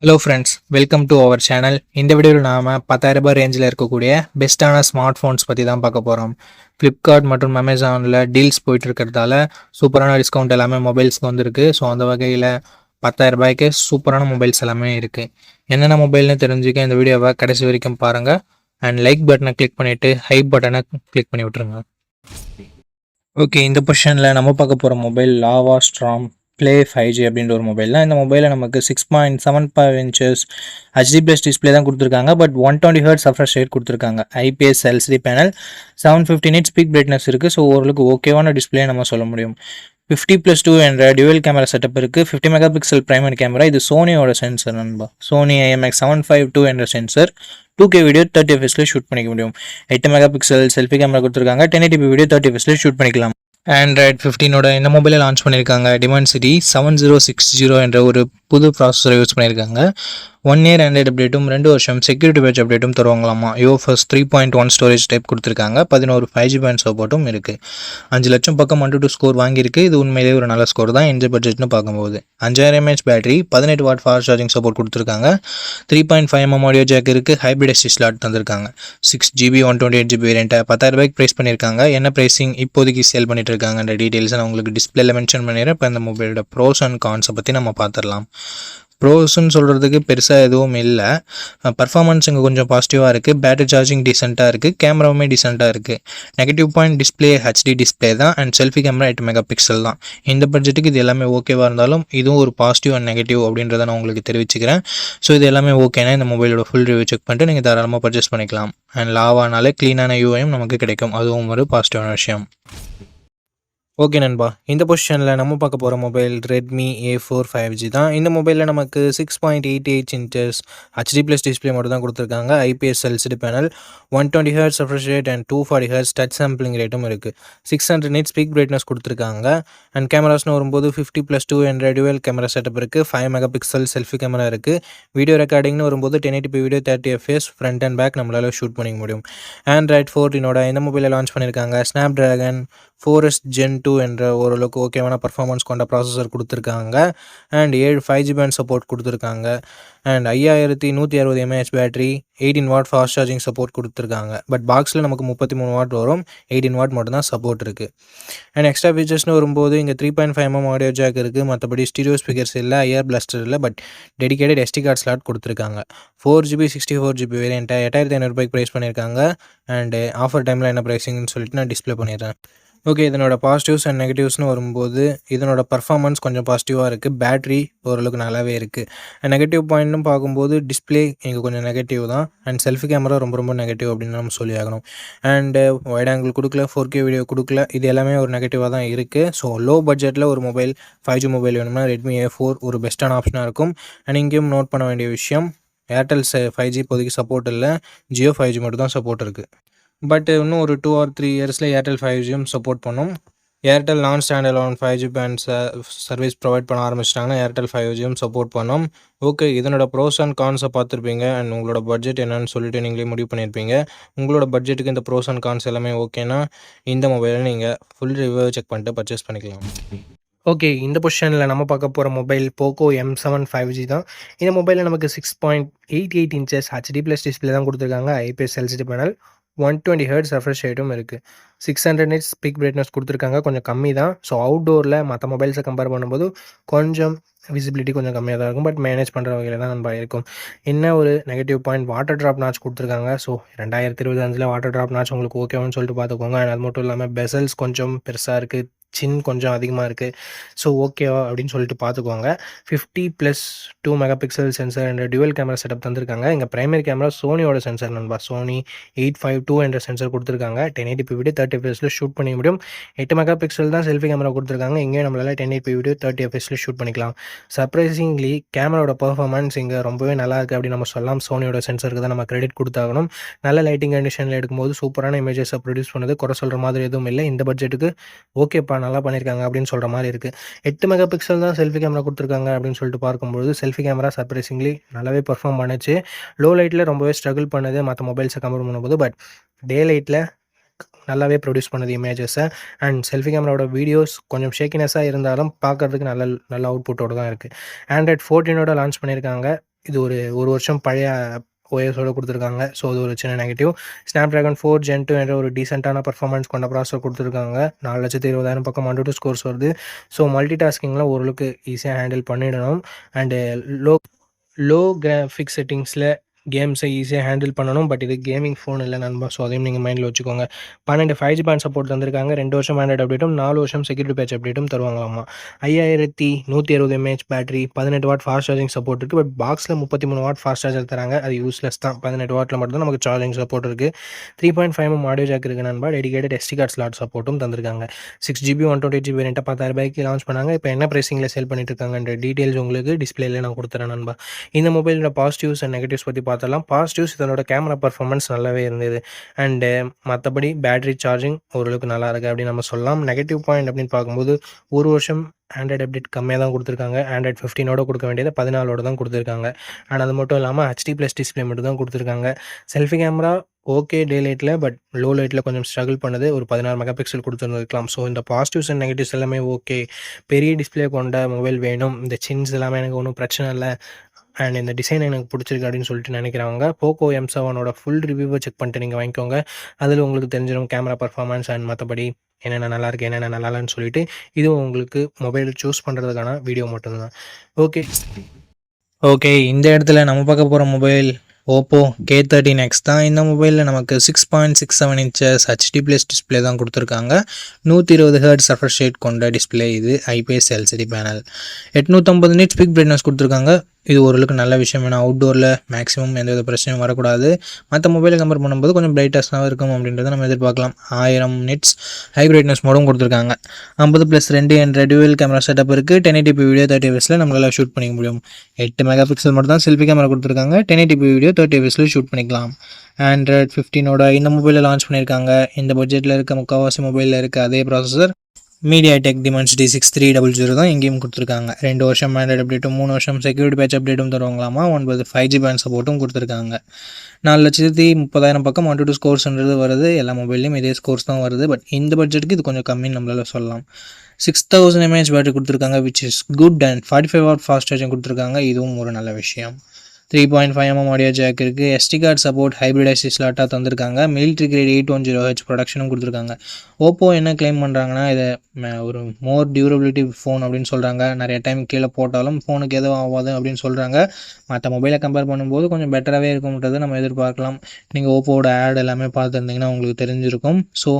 Hello friends, welcome to our channel. இந்த வீடியோவில் நாம் 10,000 ரேஞ்சில் இருக்கக்கூடிய பெஸ்ட்டான ஸ்மார்ட் ஃபோன்ஸ் பற்றி தான் பார்க்க போகிறோம். ஃப்ளிப்கார்ட் மற்றும் அமேசானில் டீல்ஸ் போயிட்டு இருக்கிறதால சூப்பரான டிஸ்கவுண்ட் எல்லாமே மொபைல்ஸ்க்கு வந்திருக்கு. ஸோ அந்த வகையில் 10,000 ரூபாய்க்கு சூப்பரான மொபைல்ஸ் எல்லாமே இருக்குது. என்னென்ன மொபைல்னு தெரிஞ்சுக்க இந்த வீடியோவை கடைசி வரைக்கும் பாருங்கள். அண்ட் லைக் பட்டனை கிளிக் பண்ணிவிட்டு ஹைப் பட்டனை கிளிக் பண்ணி விட்ருங்க. ஓகே, இந்த பொசிஷனில் நம்ம பார்க்க போகிற மொபைல் லாவா ஸ்ட்ராம் ப்ளே 5G அப்படின்ற ஒரு மொபைல் தான். இந்த மொபைலில் நமக்கு 6.75 இன்ச்சஸ் ஹெச்டி ப்ளஸ் டிஸ்பிளே தான் கொடுத்துருக்காங்க. பட் 120 ஹெர்ட்ஸ் ரெஃப்ரெஷ் ரேட் கொடுத்துருக்காங்க. IPS LCD panel, 750 nits peak brightness இருக்குது. ஸோ ஓரளவுக்கு ஓகேவான டிஸ்பிளே நம்ம சொல்ல முடியும். 50+2 என்ற டியூவல் கேமரா செட்டப் இருக்குது. 50 மெகா பிக்சல் பிரைமரி கேமரா. இது சோனியோட சென்சர் நண்பா. சோனி IMX752 என்ற sensor 2K video 30 fps shoot பண்ணிக்க முடியும். 8 மெகா பிக்சல் செல்ஃபி கேமரா கொடுத்துருக்காங்க. 1080p வீடியோ 30 fps ஷூட் பண்ணிக்கலாம். ஆண்ட்ராய்ட் 15ஓட இந்த மொபைலை லான்ச் பண்ணியிருக்காங்க. டிமென்சிட்டி 7060 என்ற ஒரு புது ப்ராசஸரை யூஸ் பண்ணியிருக்காங்க. 1 year ஆண்ட்ராய்டு அப்டேட்டும் 2 வருஷம் செக்யூரிட்டி பேட்ச் அப்டேட்டும் தருவாங்களாமா. UFS 3.1 ஸ்டோரேஜ் டைப் கொடுத்துருக்காங்க. 11 5G பேண்ட் சப்போர்ட்டும் இருக்குது. 5 லட்சம் பக்கம் 1-2 ஸ்கோர் வாங்கியிருக்கு. இது உண்மையிலேயே ஒரு நல்ல ஸ்கோர் தான் இந்த பட்ஜெட்னு பார்க்கும்போது. 5000 mAh battery, 18 what fast charging support கொடுத்துருக்காங்க. 3.5mm ஆடியோ ஜாக் இருக்குது. ஹைப்ரிட் எஸ்டி ஸ்லாட் தந்திருக்காங்க. 6GB 128GB வேரியண்ட்டை 10,000 ரூபாய்க்கு ப்ரைஸ் பண்ணியிருக்காங்க. என்ன ப்ரைஸிங் இப்போதைக்கு சேல் பண்ணிட்டு இருக்காங்கன்ற டீட்டெயில்ஸை நான் உங்களுக்கு டிஸ்பிளேல மென்ஷன் பண்ணிடுறேன். இப்போ இந்த மொபைலோட ப்ரோஸ் அண்ட் கான்ஸை பற்றி நம்ம பார்த்துடலாம். ப்ரோஸ்ன்னு சொல்கிறதுக்கு பெருசாக எதுவும் இல்லை. பர்ஃபார்மன்ஸ் இங்கே கொஞ்சம் பாசிட்டிவாக இருக்குது. பேட்டரி சார்ஜிங் டீசெண்டாக இருக்குது. கேமராவுமே டீசெண்டாக இருக்குது. Negative point display HD display தான். And selfie camera 8 megapixel தான். இந்த பட்ஜெட்டுக்கு இது எல்லாமே ஓகேவாக இருந்தாலும் இதுவும் ஒரு பாசிட்டிவ் அண்ட் நெகட்டிவ் அப்படின்றத நான் உங்களுக்கு தெரிவிச்சுக்கிறேன். ஸோ இது எல்லாமே ஓகேனா இந்த மொபைலோட ஃபுல் ரிவ்யூ செக் பண்ணிட்டு நீங்கள் தாராளமாக பர்ச்சேஸ் பண்ணிக்கலாம். அண்ட் லாவானாலே க்ளீனான யூஐயும் நமக்கு கிடைக்கும். அதுவும் ஒரு பாசிட்டிவான விஷயம். ஓகே நண்பா, இந்த பொசிஷனில் நம்ம பார்க்க போகிற மொபைல் ரெட்மி A4 5G தான். இந்த மொபைலில் நமக்கு 6.88 இன்ச்சஸ் ஹெச்டி ப்ளஸ் டிஸ்பிளே மட்டும் தான் கொடுத்துருக்காங்க. IPS LCD panel, 120 hertz refresh rate and 240 hertz touch sampling ரேட்டும் இருக்குது. 600 nits பீக் பிரைட்னஸ் கொடுத்துருக்காங்க. அண்ட் கேமராஸ்னு வரும்போது 50+2 என்ற டியூவல் கேமரா செட்டப் இருக்குது. 5 மெகா பிக்சல் செல்ஃபி கேமரா இருக்குது. வீடியோ ரெக்கார்டிங்னு வரும்போது 1080p video 30 fps front and back நம்மளால் ஷூட் பண்ணிக்க முடியும். ஆண்ட்ராய்ட் 14ஓட இந்த மொபைலை லான்ச் பண்ணியிருக்காங்க. ஸ்னாப்ட்ராகன் 4S Gen 2 என்ற ஓரளவுக்கு ஓகேவான பர்ஃபார்மன்ஸ் கொண்ட ப்ராசஸர் கொடுத்துருக்காங்க. அண்ட் 7 5G பேண்ட் சப்போர்ட் கொடுத்துருக்காங்க. And 5160 mAh battery, 18 what fast charging support கொடுத்துருக்காங்க. பட் பாக்ஸில் நமக்கு 33 வாட் வரும். 18 வாட் மட்டும் தான் சப்போர்ட் இருக்குது. அண்ட் எக்ஸ்ட்ரா ஃபீச்சர்ஸ்னு வரும்போது இங்கே 3.5mm ஆடியோ ஜாக் இருக்குது. மற்றபடி ஸ்டீரியோ ஸ்பீக்கர்ஸ் இல்லை, ஐஆர் பிளாஸ்டர் இல்லை. But dedicated SD card slot கொடுத்துருக்காங்க. 4GB 64GB வேரியண்ட்டை 8500 ரூபாய்க்கு ப்ரைஸ் பண்ணியிருக்காங்க. அண்டு ஆஃபர் டைமில் என்ன ப்ரைஸிங்னு சொல்லிட்டு நான் டிஸ்பிளே பண்ணிடுறேன். ஓகே, இதனோட பாசிட்டிவ்ஸ் அண்ட் நெகட்டிவ்ஸ்னு வரும்போது இதனோட பர்ஃபார்மன்ஸ் கொஞ்சம் பாசிட்டிவாக இருக்குது. பேட்ரி ஓரளவுக்கு நல்லாவே இருக்குது. அண்ட் நெகட்டிவ் பாயிண்ட்னு பார்க்கும்போது டிஸ்பிளே இங்கே கொஞ்சம் நெகட்டிவ் தான். அண்ட் செல்ஃபி கேமரா ரொம்ப ரொம்ப நெகட்டிவ் அப்படின்னு நம்ம சொல்லி ஆகணும். அண்டு வைட் ஆங்கிள் கொடுக்கல, 4K வீடியோ கொடுக்கல. இது எல்லாமே ஒரு நெகட்டிவாக தான் இருக்குது. ஸோ லோ பட்ஜெட்டில் ஒரு மொபைல் 5G மொபைல் வேணும்னா ரெட்மி A4 ஒரு பெஸ்ட்டான ஆப்ஷனாக இருக்கும். அண்ட் இங்கேயும் நோட் பண்ண வேண்டிய விஷயம், ஏர்டெல் 5G இப்போதைக்கு சப்போர்ட் இல்லை. ஜியோ 5G மட்டும் தான் சப்போர்ட் இருக்குது. பட் இன்னும் ஒரு 2 or 3 இயர்ஸில் ஏர்டெல் 5Gயும் சப்போர்ட் பண்ணும். Airtel non standalone 5G band service provide பண்ண ஆரம்பிச்சிட்டாங்கன்னா ஏர்டெல் 5Gயும் சப்போர்ட் பண்ணும். ஓகே, இதனோட ப்ரோஸ் அண்ட் கான்ஸை பார்த்துருப்பீங்க. அண்ட் உங்களோட பட்ஜெட் என்னன்னு சொல்லிட்டு நீங்களே முடிவு பண்ணியிருப்பீங்க. உங்களோட பட்ஜெட்டுக்கு இந்த ப்ரோஸ் அண்ட் கான்ஸ் எல்லாமே ஓகேனா இந்த மொபைலை நீங்கள் ஃபுல் ரிவ்யூ செக் பண்ணிட்டு பர்ச்சேஸ் பண்ணிக்கலாம். ஓகே, இந்த பொசிஷனில் நம்ம பார்க்க போகிற மொபைல் போக்கோ M7 5G தான். இந்த மொபைலில் நமக்கு 6.88 இன்ச்சஸ் ஹெச்டி ப்ளஸ் டிஸ்பிளே தான் கொடுத்துருக்காங்க. IPS LCD panel, 120 hertz refresh ரேட்டும் இருக்குது. 600 nits பீக் பிரைட்னஸ் கொடுத்துருக்காங்க. கொஞ்சம் கம்மி தான். ஸோ அவுட்டோரில் மற்ற மொபைல்ஸை கம்பேர் பண்ணும்போது கொஞ்சம் விசிபிலிட்டி கொஞ்சம் கம்மியாக தான் இருக்கும். பட் மேனேஜ் பண்ணுற வகையில் தான் நம்ம இருக்கும். என்ன ஒரு negative point, water drop notch கொடுத்துருக்காங்க. ஸோ 2025 வாட்டர் ட்ராப் நாட்ச் உங்களுக்கு ஓகேவான்னு சொல்லிட்டு பார்த்துக்கோங்க. அது மட்டும் இல்லாமல் பெசல்ஸ் கொஞ்சம் பெருசாக இருக்குது, சின் கொஞ்சம் அதிகமாக இருக்குது. ஸோ ஓகேவா அப்படின்னு சொல்லிட்டு பார்த்துக்கோங்க. 50+2 மெகா பிக்சல் சென்சர் என்ற டியூவல் கேமரா செட்டப் தந்திருக்காங்க. இங்கே பிரைமரி கேமரா சோனியோட சென்சர் நண்பா. சோனி 852 என்ற சென்சர் கொடுத்துருக்காங்க. 1080p வீடியோ 30 fps ஷூட் பண்ணிக்க முடியும். 8 மெகா பிக்சல் தான் செல்ஃபி கேமரா கொடுத்துருக்காங்க. இங்கேயும் நம்மளால் 1080p வீடியோ 30 fps ஷூட் பண்ணிக்கலாம். சர்ப்ரைசிங்லி கேமராவோட பர்ஃபார்மன்ஸ் இங்கே ரொம்பவே நல்லா இருக்குது அப்படின்னு நம்ம சொல்லலாம். சோனியோட சென்சருக்கு தான் நம்ம கிரெடிட் கொடுத்தாகணும். நல்ல லைட்டிங் கண்டிஷனில் எடுக்கும்போது சூப்பரான இமேஜஸை ப்ரொடியூஸ் பண்ணுது. குறை சொல்கிற மாதிரி எதுவும் இல்லை. இந்த பட்ஜெட்டுக்கு ஓகேப்பா நல்லா பண்ணியிருக்காங்க அப்படின்னு சொல்கிற மாதிரி இருக்குது. 8 மெகா பிக்சல் தான் செல்ஃபி கேமரா கொடுத்துருக்காங்க அப்படின்னு சொல்லிட்டு பார்க்கும்போது செல்ஃபி கேமரா சர்ப்ரைசிங்லி நல்லாவே பர்ஃபார்ம் பண்ணுச்சு. லோ லைட்டில் ரொம்பவே ஸ்ட்ரகிள் பண்ணுது மற்ற மொபைல்ஸை கம்பேர் பண்ணும்போது. பட் டே லைட்டில் நல்லாவே ப்ரொடியூஸ் பண்ணுது இமேஜஸை. அண்ட் செல்ஃபி கேமராவோட வீடியோஸ் கொஞ்சம் ஷேக்கினஸாக இருந்தாலும் பார்க்குறதுக்கு நல்ல நல்ல அவுட்புட்டோடு தான் இருக்குது. ஆண்ட்ராய்ட் 14ஓட லான்ச் பண்ணியிருக்காங்க. இது ஒரு வருஷம் பழைய ஓஎஸோட குடுத்துருக்காங்க. ஸோ அது ஒரு சின்ன நெகட்டிவ். Snapdragon 4 Gen 2 என்ற ஒரு டீசென்ட்டான பெர்ஃபார்மன்ஸ் கொண்ட ப்ராசஸர் குடுத்துருக்காங்க. 4,20,000 பக்கம் AnTuTu ஸ்கோர்ஸ் வருது. ஸோ மல்டிடாஸ்கிங்லாம் ஓரளவுக்கு ஈஸியா ஹேண்டில் பண்ணிடணும். அண்டு லோ லோ கிராஃபிக்ஸ் செட்டிங்ஸில் கேம்ஸை ஈஸியாக ஹேண்டில் பண்ணணும். பட் இது கேமிங் ஃபோன் இல்லை நண்பா. ஸோ அதையும் நீங்கள் மைண்டில் வச்சுக்கோங்க. 5G பேண்ட் சப்போர்ட் தந்திருக்காங்க. 2 வருஷம் ஆண்ட்ராய்டு அப்டேட்டும் 4 வருஷம் செக்யூரிட்டி பேட்ச் அப்டேட்டும் தருவாங்களாமா. 5160 mAh battery, 18 what fast charging support இருக்குது. பட் பாக்ஸில் 33 வாட் ஃபாஸ்ட் சார்ஜர் தராங்க. அது யூஸ்லெஸ் தான். 18 வாட்டில் மட்டும் தான் நமக்கு சார்ஜிங் சப்போர்ட் இருக்குது. 3.5 mm ஆடியோ ஜாக் இருக்குது நண்பா. டெடிகேட்டட் SD கார்டு ஸ்லாட் சப்போர்ட்டும் தந்திருக்காங்க. 6GB 128GB வேரியண்ட்டை 10,000 ரூபாய்க்கு லான்ச் பண்ணாங்க. இப்போ என்ன ப்ரைஸிங்கில் சேல் பண்ணிட்டு இருக்காங்கன்ற டீட்டெயில்ஸ் உங்களுக்கு டிஸ்பிளேல நான் கொடுத்துறேன் நண்பா. இந்த மொபைலோட பாசிட்டிவ்ஸ் அண்ட் நெகட்டிவ்ஸ் பற்றி பார்த்தலாம். பாசிட்டிவ்ஸ் இதனோட கேமரா பர்ஃபார்மன்ஸ் நல்லாவே இருந்தது. அண்டு மற்றபடி பேட்டரி சார்ஜிங் ஓரளவுக்கு நல்லா இருக்குது அப்படின்னு நம்ம சொல்லலாம். நெகட்டிவ் பாயிண்ட் அப்படின்னு பார்க்கும்போது ஒரு வருஷம் ஆண்ட்ராய்டு அப்டேட் கம்மியாக தான் கொடுத்துருக்காங்க. ஆண்ட்ராய்டு 15ஓட கொடுக்க வேண்டியதை 14ஓட தான் கொடுத்துருக்காங்க. அண்ட் அது மட்டும் இல்லாமல் HD+ டிஸ்பிளே மட்டும் தான் கொடுத்துருக்காங்க. செல்ஃபி கேமரா ஓகே டே லைட்டில், பட் லோ லைட்டில் கொஞ்சம் ஸ்ட்ரகிள் பண்ணுது. ஒரு 16 மெகா பிக்சல் கொடுத்துருந்துருக்கலாம். ஸோ இந்த பாசிட்டிவ்ஸ் அண்ட் நெகட்டிவ்ஸ் எல்லாமே ஓகே. பெரிய டிஸ்பிளே கொண்ட மொபைல் வேணும், இந்த சின்ஸ் எல்லாமே எனக்கு ஒன்றும் பிரச்சனை இல்லை, அண்ட் இந்த டிசைன் எனக்கு பிடிச்சிருக்கு அப்படின்னு சொல்லிட்டு நினைக்கிறவங்க போக்கோ M7ஓட ஃபுல் ரிவ்யூவை செக் பண்ணிட்டு நீங்கள் வாங்கிக்கோங்க. அதில் உங்களுக்கு தெரிஞ்சிடும் கேமரா பர்ஃபார்மன்ஸ் அண்ட் மற்றபடி என்னென்ன நல்லாயிருக்கு என்னென்ன நல்லா இல்லைன்னு சொல்லிட்டு. இதுவும் உங்களுக்கு மொபைல் சூஸ் பண்ணுறதுக்கான வீடியோ மட்டும்தான். ஓகே ஓகே இந்த இடத்துல நம்ம பார்க்க போகிற மொபைல் ஓப்போ K13X தான். இந்த மொபைலில் நமக்கு 6.67 inches HD+ டிஸ்பிளே தான் கொடுத்துருக்காங்க. 120 Hz ரெஃப்ரெஷ் ரேட் கொண்ட டிஸ்பிளே இது. IPS LCD panel. 850 nits peak brightness கொடுத்துருக்காங்க. இது ஓரளவுக்கு நல்ல விஷயம். ஏன்னா அவுட்டோரில் மேக்ஸிமம் எந்தவித பிரச்சனையும் வரக்கூடாது. மற்ற மொபைலை கம்பேர் பண்ணும்போது கொஞ்சம் பிரைட்டஸ்ட்டாக இருக்கும் அப்படின்றத நம்ம எதிர்பார்க்கலாம். 1000 nits ஹை பிரைட்னஸ் மோடும் கொடுத்துருக்காங்க. 50+2 என்ற டியூவல் கேமரா செட்டப் இருக்குது. 1080p வீடியோ 30 fps நம்மளால் ஷூட் பண்ணிக்க முடியும். 8 மெகா பிக்சல் மட்டும் தான் செல்ஃபி கேமரா கொடுத்துருக்காங்க. 1080p வீடியோ 30 fps ஷூட் பண்ணிக்கலாம். ஆண்ட்ராய்டு 15ஓட இந்த மொபைலில் லான்ச் பண்ணியிருக்காங்க. இந்த பட்ஜெட்டில் இருக்க முக்கால்வாசி மொபைலில் இருக்க அதே ப்ராசஸர் MediaTek Dimensity 6300 தான் இங்கேயும் கொடுத்துருக்காங்க. 2 வருஷம் ஆண்ட்ராய்டு அப்டேட்டும் 3 வருஷம் செக்யூரிட்டி பேட்ச் அப்டேட்டும் தருவாங்களாமா. 9 5G பேண்ட் சப்போர்ட்டும் கொடுத்துருக்காங்க. 4,30,000 பக்கம் AnTuTu ஸ்கோர்ஸ்ன்றது வருது. எல்லா மொபைல்லையும் இதே ஸ்கோர்ஸ் தான் வருது. பட் இந்த பட்ஜெட்டுக்கு இது கொஞ்சம் கம்மின்னு நம்மளால் சொல்லலாம். 6000 mAh பேட்டரி கொடுத்துருக்காங்க, which is good. And 45 watt fast charging கொடுத்துருக்காங்க. இதுவும் ஒரு நல்ல விஷயம். 3.5 mm ஆடியோ ஜாக் இருக்குது. SD card support hybrid SD ஸ்லாட்டாக தந்திருக்காங்க. மிலிட்ரி கிரேட் 810H ப்ரொடக்ஷனும் கொடுத்துருக்காங்க. ஓப்போ என்ன கிளைம் பண்ணுறாங்கன்னா, இதை ஒரு மோர் டியூரபிலிட்டி ஃபோன் அப்படின்னு சொல்கிறாங்க. நிறைய டைம் கீழே போட்டாலும் ஃபோனுக்கு எதுவும் ஆகாது அப்படின்னு சொல்கிறாங்க. மற்ற மொபைலை கம்பேர் பண்ணும்போது கொஞ்சம் பெட்டராகவே இருக்கும்ன்றதை நம்ம எதிர்பார்க்கலாம். நீங்கள் ஓப்போவோட ஆட் எல்லாமே பார்த்துருந்தீங்கன்னா உங்களுக்கு தெரிஞ்சிருக்கும். ஸோ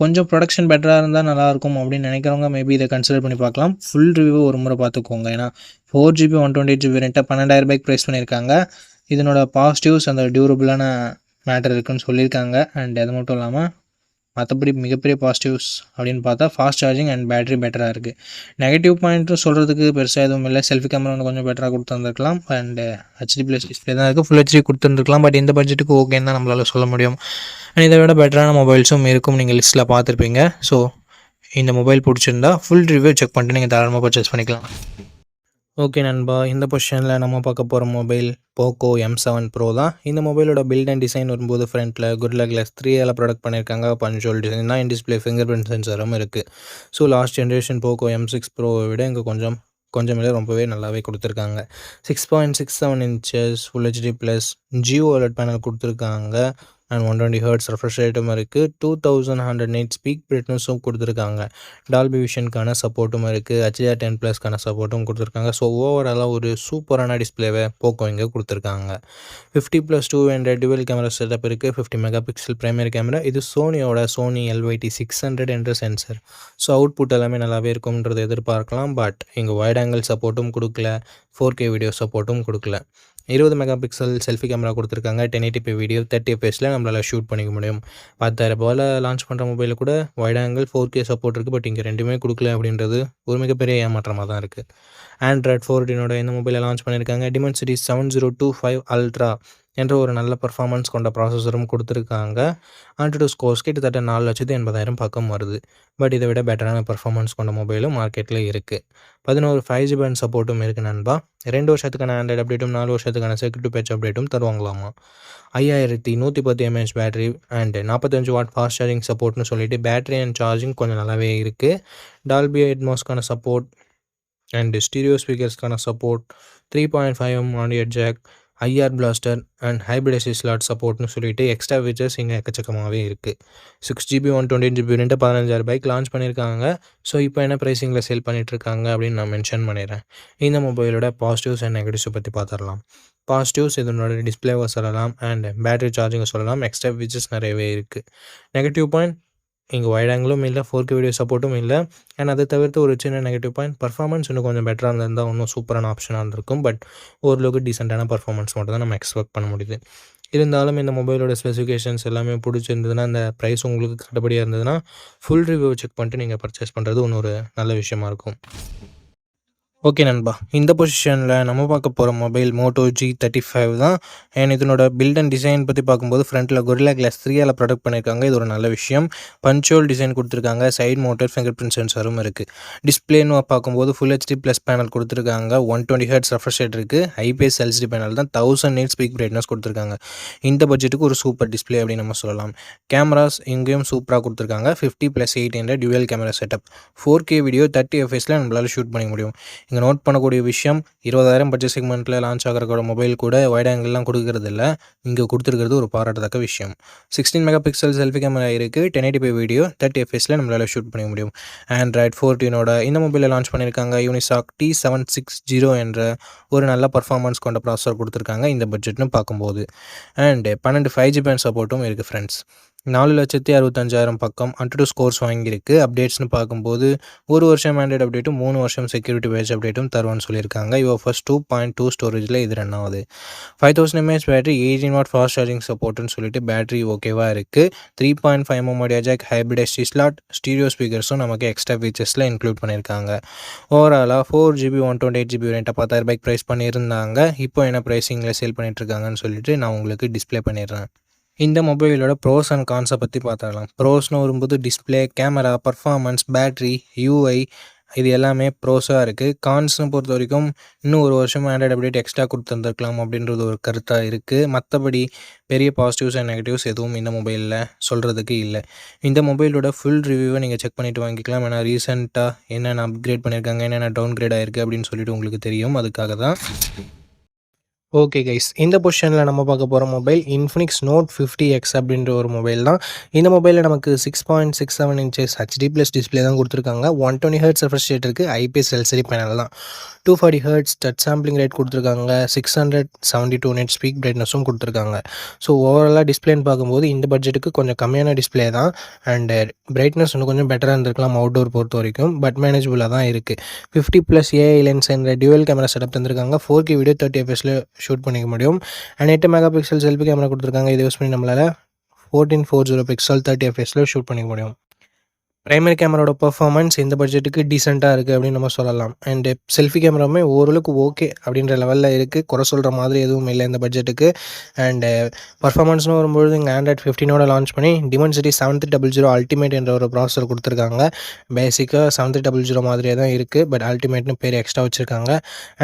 கொஞ்சம் ப்ரொடக்ஷன் பெட்டராக இருந்தால் நல்லாயிருக்கும் அப்படின்னு நினைக்கிறவங்க மேபி இதை கன்சிடர் பண்ணி பார்க்கலாம். ஃபுல் ரிவ்யூ ஒரு முறை பார்த்துக்கோங்க. ஏன்னா 4GB 128GB வேரியண்ட்டை 12,000 ரூபாய்க்கு ப்ரைஸ் பண்ணியிருக்காங்க. இதனோட பாசிட்டிவ்ஸ் அந்த டியூரபிளான மேட்டர் இருக்குன்னு சொல்லியிருக்காங்க. அண்ட் அது மட்டும் இல்லாமல் மற்றபடி மிகப்பெரிய பாசிட்டிவ்ஸ் அப்படின்னு பார்த்தா ஃபாஸ்ட் சார்ஜிங் அண்ட் பேட்டரி பெட்டராக இருக்குது. நெகட்டிவ் பாயிண்ட்டும் சொல்கிறதுக்கு பெருசாக எதுவும் இல்லை. செல்ஃபி கேமரா வந்து கொஞ்சம் பெட்டராக கொடுத்துருந்துருக்கலாம். அண்ட் HD+ டிஸ்பிளே தான் இருக்குது. Full HD கொடுத்துருந்துருக்கலாம். பட் இந்த பட்ஜெட்டுக்கு ஓகேன்னு தான் நம்மளால் சொல்ல முடியும். அண்ட் இதை விட பெட்டரான மொபைல்ஸும் இருக்கும், நீங்கள் லிஸ்ட்டில் பார்த்துருப்பீங்க. ஸோ இந்த மொபைல் பிடிச்சிருந்தா ஃபுல் ரிவ்யூ செக் பண்ணிட்டு நீங்கள் தாராளமாக பர்ச்சேஸ் பண்ணிக்கலாம். ஓகே நண்பா, இந்த பொசிஷனில் நம்ம பார்க்க போகிற மொபைல் போக்கோ M7 Pro தான். இந்த மொபைலோட பில்ட் அண்ட் டிசைன் வரும்போது ஃப்ரண்ட்டில் Gorilla Glass 3 ப்ரொடக்ட் பண்ணியிருக்காங்க. பஞ்சுவல் டிசைன் தான். இன் டிஸ்பிளே ஃபிங்கர் பிரிண்ட் சென்சரும் இருக்குது. So last generation Poco M6 Pro விட இங்கே கொஞ்சம் இல்லை ரொம்பவே நல்லாவே கொடுத்துருக்காங்க. 6.67 inches full HD+ Jio OLED panel கொடுத்துருக்காங்க. அண்ட் 120 Hz ரெஃப்ரெஷ் ரேட்டும் இருக்குது. 2100 nits பீக் பிரைட்னஸும் கொடுத்துருக்காங்க. டால்பி விஷனுக்கான சப்போர்ட்டும் இருக்குது. HDR10+க்கான சப்போர்ட்டும் கொடுத்துருக்காங்க. ஸோ ஓவராலாக ஒரு சூப்பரான டிஸ்பிளேவை போக்கோ இங்கே கொடுத்துருக்காங்க. 50+2 என்ற டுவெல் கேமரா செட்டப் இருக்குது. 50 மெகா பிக்சல் பிரைமரி கேமரா. இது சோனியோட சோனி LYT600 என்ற சென்சர். ஸோ அவுட்புட் எல்லாமே நல்லாவே இருக்கும்ன்றதை எதிர்பார்க்கலாம். பட் இங்கே வைட் ஆங்கிள் சப்போர்ட்டும் கொடுக்கல, 4K வீடியோ சப்போர்ட்டும் கொடுக்கல. 20 மெகா பிக்சல் செல்ஃபி கேமரா கொடுத்துருக்காங்க. 1080p வீடியோ 30 fps நம்மளால் ஷூட் பண்ணிக்க முடியும். 10,000 ரூபாயில் லான்ச் பண்ணுற மொபைலில் கூட வைட் ஆங்கிள் 4K சப்போர்ட் இருக்குது. பட் இங்கே ரெண்டுமே கொடுக்கல அப்படின்றது ஒரு மிகப்பெரிய ஏமாற்றமாக தான் இருக்குது. ஆண்ட்ராய்டு 14 இந்த மொபைலை லான்ச் பண்ணியிருக்காங்க. Dimensity 7025 Ultra என்ற ஒரு நல்ல பர்ஃபார்மன்ஸ் கொண்ட ப்ராசஸரும் கொடுத்துருக்காங்க. AnTuTu ஸ்கோர்ஸ் கிட்டத்தட்ட 4,80,000 பக்கம் வருது. பட் இதை விட பெட்டரான பர்ஃபார்மன்ஸ் கொண்ட மொபைலும் மார்க்கெட்டில் இருக்குது. 11 5G பேண்ட் சப்போர்ட்டும் இருக்குது நண்பா. 2 வருஷத்துக்கான ஆண்ட்ராய்டு அப்டேட்டும் 4 வருஷத்துக்கான செக்யூரிட்டி பேட்ச் அப்டேட்டும் தருவாங்களாமா. 5110 mAh battery and 45 watt fast charging சப்போர்ட்னு சொல்லிட்டு பேட்டரி அண்ட் சார்ஜிங் கொஞ்சம் நல்லாவே இருக்குது. டால்பி அட்மாஸ்க்கான சப்போர்ட் அண்ட் ஸ்டீரியோ ஸ்பீக்கர்ஸ்க்கான support, 3.5mm audio jack, IR blaster and hybrid SD slot சப்போர்ட்னு சொல்லிட்டு எக்ஸ்ட்ரா ஃபீச்சர்ஸ் இங்கே எக்கச்சக்கமாகவே இருக்குது. 6GB 128GB வேரியண்ட்டு 15,000 லான்ச் பண்ணியிருக்காங்க. ஸோ இப்போ என்ன ப்ரைஸிங்கில் சேல் பண்ணிகிட்ருக்காங்க அப்படின்னு நான் மென்ஷன் பண்ணிடுறேன். இந்த மொபைலோட பாசிட்டிவ்ஸ் அண்ட் நெகட்டிவ்ஸை பற்றி பார்த்துடலாம். பாசிட்டிவ்ஸ் இதனோட டிஸ்பிளேவை சொல்லலாம் அண்ட் பேட்டரி சார்ஜிங்கை சொல்லலாம். எக்ஸ்ட்ரா ஃபீச்சர்ஸ் நிறையவே இருக்குது. நெகட்டிவ் பாயிண்ட், இங்கே வைட் ஆங்கிளும் இல்லை, 4K வீடியோ சப்போர்ட்டும் இல்லை. அண்ட் அதை தவிர்த்து ஒரு சின்ன நெகட்டிவ் பாயிண்ட், பர்ஃபார்மன்ஸ் இன்னும் கொஞ்சம் பெட்டராக இருந்திருந்தால் இன்னும் சூப்பரான ஆப்ஷனாக இருந்திருக்கும். பட் ஓரளவுக்கு டீசெண்டான பர்ஃபார்மன்ஸ் மட்டும் தான் நம்ம எக்ஸ்பெக்ட் பண்ண முடியுது. இருந்தாலும் இந்த மொபைலோட ஸ்பெசிஃபிகேஷன்ஸ் எல்லாமே பிடிச்சிருந்ததுன்னா, அந்த ப்ரைஸ் உங்களுக்கு கட்டுப்படியாக இருந்ததுன்னா, ஃபுல் ரிவ்யூ செக் பண்ணிட்டு நீங்கள் பர்ச்சேஸ் பண்ணுறது இன்னொரு நல்ல விஷயமா இருக்கும். ஓகே நண்பா, இந்த பொசிஷனில் நம்ம பார்க்க போகிற மொபைல் Moto G35 தான். அண்ட் இதனோட பில்ட் அண்ட் டிசைன் பற்றி பார்க்கும்போது ஃப்ரண்ட்டில் Gorilla Glass 3ஆல் ப்ரொடக்ட் பண்ணியிருக்காங்க. இது ஒரு நல்ல விஷயம். பஞ்சுவல் டிசைன் கொடுத்துருக்காங்க. சைட் மோட்டர் ஃபிங்கர் பிரிண்ட் சென்சாரும் இருக்குது. டிஸ்பிளேன்னு பார்க்கும்போது ஃபுல் HD ப்ளஸ் பேனல் கொடுத்துருக்காங்க. 120Hz ரெஃப்ரெஷ் ரேட் இருக்குது. IPS LCD பேனல் தான். 1000 nits பீக் பிரைட்னஸ் கொடுத்துருக்காங்க. இந்த பட்ஜெட்டுக்கு ஒரு சூப்பர் டிஸ்பிளே அப்படின்னு நம்ம சொல்லலாம். கேமராஸ் இங்கேயும் சூப்பராக கொடுத்துருக்காங்க. 50+8 என்ற dual camera setup. 4K video 30 fps நம்மளால் ஷூட் பண்ணிக்க முடியும். இங்கே நோட் பண்ணக்கூடிய விஷயம், 20,000 பட்ஜெட் செக்மெண்ட்டில் லான்ச் ஆகிற மொபைல் கூட வைட் ஆங்கிள்லாம் கொடுக்கறது இல்லை. இங்கே கொடுத்துருக்கிறது ஒரு பாராட்டத்தக்க விஷயம். 16 மெகாபிக்சல் செல்ஃபி கேமரா இருக்குது. 1080p வீடியோ 30 fps நம்மளால் ஷூட் பண்ணிக்க முடியும். Android 14ஓட இந்த மொபைலில் லான்ச் பண்ணியிருக்காங்க. Unisoc T760 என்ற ஒரு நல்ல பர்ஃபார்மன்ஸ் கொண்ட ப்ராசஸர் கொடுத்துருக்காங்க இந்த பட்ஜெட்னு பார்க்கும்போது. அண்ட் 12 5GB சப்போர்ட்டும் இருக்குது ஃப்ரெண்ட்ஸ். 4,65,000 பக்கம் Antutu ஸ்கோர்ஸ் வாங்கியிருக்கு. அப்டேட்ஸ்னு பார்க்கும்போது 1 வருஷம் ஆண்ட்ராய்டு அப்டேட்டும் 3 வருஷம் செக்யூரிட்டி பேட்ச் அப்டேட்டும் தருவான்னு சொல்லியிருக்காங்க. ஃபர்ஸ்ட் 2.2 ஸ்டோரேஜில் இது ரன் ஆகுது. 5000 mAh battery, 18W fast charging சப்போர்ட்னு சொல்லிட்டு பேட்டரி ஓகேவாக இருக்குது. 3.5mm audio jack, hybrid SD slot, stereo ஸ்பீக்கர்ஸும் நமக்கு எக்ஸ்ட்ரா ஃபீச்சர்ஸில் இன்க்ளூட் பண்ணியிருக்காங்க. ஓவராலாக 4GB 128GB வேரியண்ட்டை 10,000 ப்ரைஸ் பண்ணியிருந்தாங்க. இப்போ என்ன ப்ரைஸிங்கில் சேல் பண்ணிட்டுருக்காங்கன்னு சொல்லிட்டு நான் உங்களுக்கு டிஸ்பிளே பண்ணிடுறேன். இந்த மொபைலோட ப்ரோஸ் அண்ட் கான்ஸை பற்றி பார்த்துடலாம். ப்ரோஸ்னு வரும்போது display, camera, performance, battery, UI இது எல்லாமே ப்ரோஸாக இருக்குது. கான்ஸ்னு பொறுத்த வரைக்கும் இன்னும் 1 வருஷம் ஆண்ட்ராய்டு அப்டேட் எக்ஸ்ட்ரா கொடுத்துருந்துருக்கலாம் அப்படின்றது ஒரு கருத்தாக இருக்குது. மற்றபடி பெரிய பாசிட்டிவ்ஸ் அண்ட் நெகட்டிவ்ஸ் எதுவும் இந்த மொபைலில் சொல்கிறதுக்கு இல்லை. இந்த மொபைலோட ஃபுல் ரிவ்யூவை நீங்கள் செக் பண்ணிவிட்டு வாங்கிக்கலாம். ஏன்னா ரீசெண்டாக என்னென்ன அப்கிரேட் பண்ணியிருக்காங்க, என்னென்ன டவுன் கிரேட் ஆகிருக்கு அப்படின்னு சொல்லிட்டு உங்களுக்கு தெரியும். அதுக்காக தான். ஓகே கைஸ், இந்த பொசிஷனில் நம்ம பார்க்க போகிற மொபைல் Infinix Note 50X அப்படின்ற ஒரு மொபைல் தான். இந்த மொபைலில் நமக்கு 6.67 inches HD+ டிஸ்பிளே தான் கொடுத்துருக்காங்க. 120Hz ரெஃப்ரெஷ் ரேட் இருக்குது. IPS LCD பேனல் தான். 240Hz டச் சாம்பிளிங் ரேட் கொடுத்துருக்காங்க. 672 nits பீக் பிரைட்னஸும் கொடுத்துருக்காங்க. ஸோ ஓவராலாக டிஸ்பிளேன்னு பார்க்கும்போது இந்த பட்ஜெட்டுக்கு கொஞ்சம் கம்மியான டிஸ்பிளே தான். அண்டு பிரைட்னஸ் இன்னும் கொஞ்சம் பெட்டராக இருந்திருக்கலாம் அவுட்டோர் பொறுத்த வரைக்கும். பட் மேனேஜபிளாக தான் இருக்குது. 50+ AI லென்ஸ் என்ற டியூவல் கேமரா செட்டப் தந்திருக்காங்க. 4K வீடியோ 30 fps ஷூட் பண்ணிக்க முடியும். அண்ட் 8 மெகாபிக்சல் செல்ஃபி கேமரா கொடுத்துருக்காங்க. இதை யூஸ் பண்ணி நம்மளால் 1440 பிக்சல் 30 fps ஷூட் பண்ணிக்க முடியும். பிரைமரி கேமராவோட பர்ஃபார்மன்ஸ் இந்த பட்ஜெட்டுக்கு டீசெண்டாக இருக்குது அப்படின்னு நம்ம சொல்லலாம். அண்டு செல்ஃபி கேமராவுமே ஓரளவுக்கு ஓகே அப்படின்ற லெவலில் இருக்குது. குறை சொல்கிற மாதிரி எதுவும் இல்லை இந்த பட்ஜெட்டுக்கு. அண்டு பர்ஃபார்மன்ஸ்னு வரும்பொழுது இங்கே Android 15ஓட லான்ச் பண்ணி Dimensity 7300 அல்டிமேட் என்ற ஒரு ப்ராசஸர் கொடுத்துருக்காங்க. பேசிக்காக 7300 மாதிரியே தான் இருக்குது. பட் அல்டிமேட்னு பேர் எக்ஸ்ட்ரா வச்சுருக்காங்க.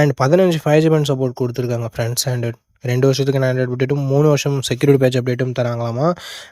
அண்ட் 15 5GB சப்போர்ட் கொடுத்துருக்காங்க ஃப்ரெண்ட்ஸ். அண்ட் 2 வருஷத்துக்கு ஆண்ட்ராய்டு அப்டேட்டும் 3 வருஷம் செக்யூரிட்டி பேட்ச் அப்டேட்டும் தராங்களாமா.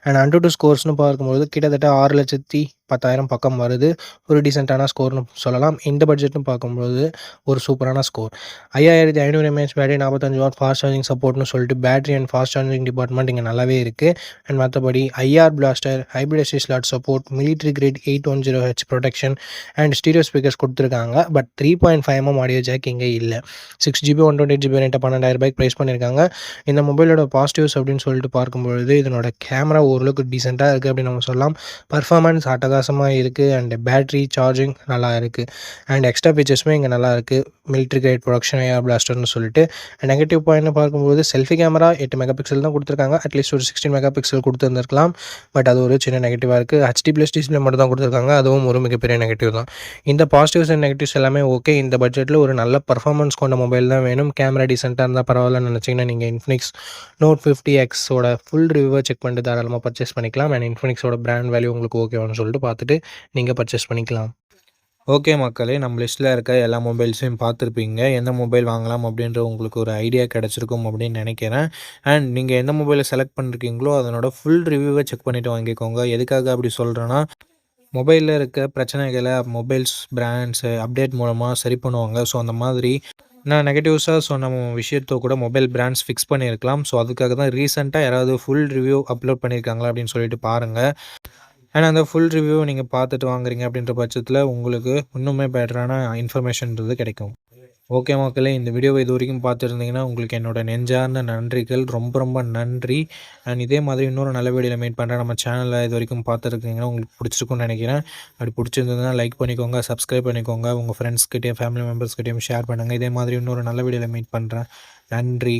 அண்ட் Antutu ஸ்கோர்ஸ்னு பார்க்கும்போது கிட்டத்தட்ட 6,10,000 பக்கம் வருது. ஒரு டீசெண்டான ஸ்கோர்னு சொல்லலாம். இந்த பட்ஜெட்னு பார்க்கும்போது ஒரு சூப்பரான score. 5500 mAh battery, 45W fast charging சப்போர்ட்னு சொல்லிட்டு battery and fast charging department இங்கே நல்லாவே இருக்குது. அண்ட் மற்றபடி IR blaster, hybrid SD slot support, military grade 810H protection and stereo speakers கொடுத்துருக்காங்க. பட் 3.5mm ஆடியோ ஜாக் இங்கே இல்லை. 6GB 128GB வேரியண்ட்டை 12,000 ப்ரைஸ் பண்ணியிருக்காங்க. இந்த மொபைலோட பாசிட்டிவ்ஸ் அப்படின்னு சொல்லிட்டு பார்க்கும்பொழுது இதனோட கேமரா ஓரளவுக்கு டீசெண்டாக இருக்குது அப்படின்னு நம்ம சொல்லலாம். பர்ஃபார்மன்ஸ் அட்டகாசமாக இருக்குது. அண்ட் பேட்ரி சார்ஜிங் நல்லா இருக்குது. அண்ட் எக்ஸ்ட்ரா ஃபீச்சர்ஸுமே இங்கே நல்லா இருக்குது. மிலிட்ரி கிரேட் ப்ரொடக்ஷன், IR பிளாஸ்டர்னு சொல்லிட்டு. நெகட்டிவ் பாயிண்ட்னு பார்க்கும்போது செல்ஃபி கேமரா 8 மெகாபிக்சல் தான் கொடுத்துருக்காங்க. அட்லீஸ்ட் ஒரு 16 மெகாபிக்சல் கொடுத்துருந்துருக்கலாம். பட் அது ஒரு சின்ன நெகட்டிவாக இருக்குது. HD+ டிஸ்பிளே மட்டும் தான் கொடுத்துருக்காங்க. அதுவும் ஒரு மிகப்பெரிய நெகட்டிவ் தான். இந்த பாசிட்டிவ்ஸ் அண்ட் நெகட்டிவ்ஸ் எல்லாமே ஓகே. இந்த பட்ஜெட்டில் ஒரு நல்ல பர்ஃபார்மன்ஸ் கொண்ட மொபைல் தான் வேணும். கேமரா டீசெண்டாக இருந்தால் பரவாயில்லன்னு நினச்சிங்கன்னா நீங்கள் Infinix Note 50Xோட ஃபுல் ரிவ்யூவை செக் பண்ணிட்டு தாராளமாக பர்ச்சேஸ் பண்ணிக்கலாம். அண்ட் Infinixோட பிராண்ட் வேல்யூ உங்களுக்கு ஓகேவானு சொல்லிட்டு பார்த்துட்டு நீங்கள் பர்ச்சேஸ் பண்ணிக்கலாம். ஓகே மக்களே, நம்ம லிஸ்ட்டில் இருக்க எல்லா மொபைல்ஸையும் பார்த்துருப்பீங்க. எந்த மொபைல் வாங்கலாம் அப்படின்ற உங்களுக்கு ஒரு ஐடியா கிடச்சிருக்கும் அப்படின்னு நினைக்கிறேன். அண்ட் நீங்கள் எந்த மொபைலை செலக்ட் பண்ணிருக்கீங்களோ அதனோட ஃபுல் ரிவ்யூவை செக் பண்ணிவிட்டு வாங்கிக்கோங்க. எதுக்காக அப்படி சொல்கிறேன்னா, மொபைலில் இருக்க பிரச்சனைகளை மொபைல்ஸ் பிராண்ட்ஸு அப்டேட் மூலமாக சரி பண்ணுவாங்க. ஸோ அந்த மாதிரி நான் நெகட்டிவ்ஸாக சொன்ன விஷயத்த கூட மொபைல் பிராண்ட்ஸ் ஃபிக்ஸ் பண்ணியிருக்கலாம். ஸோ அதுக்காக தான் ரீசென்ட்டா யாராவது ஃபுல் ரிவ்யூ அப்லோட் பண்ணியிருக்காங்களா அப்படின்னு சொல்லிட்டு பாருங்க. ஏன்னா அந்த ஃபுல் ரிவ்யூ நீங்க பார்த்துட்டு வாங்குறீங்க அப்படின்ற பட்சத்தில உங்களுக்கு இன்னுமே பெட்டரான இன்ஃபர்மேஷன்றது கிடைக்கும். ஓகே மக்களே, இந்த வீடியோவை இதுவரைக்கும் பார்த்துருந்தீங்கன்னா உங்களுக்கு என்னோட நெஞ்சார்ந்த நன்றிகள். ரொம்ப ரொம்ப நன்றி. அண்ட் இதே மாதிரி இன்னொரு நல்ல வீடியோல மீட் பண்றேன். நம்ம சேனலை இதுவரைக்கும் பார்த்துருக்கீங்கன்னா உங்களுக்கு பிடிச்சிருக்கும்னு நினைக்கிறேன். அப்படி பிடிச்சிருந்ததுன்னா லைக் பண்ணிக்கோங்க, சப்ஸ்கிரைப் பண்ணிக்கோங்க. உங்கள் ஃப்ரெண்ட்ஸ்கிட்டயும் ஃபேமிலி மெம்பர்ஸ்கிட்டயும் ஷேர் பண்ணுங்கள். இதே மாதிரி இன்னொரு நல்ல வீடியோல மீட் பண்ணுறேன். நன்றி,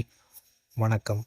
வணக்கம்.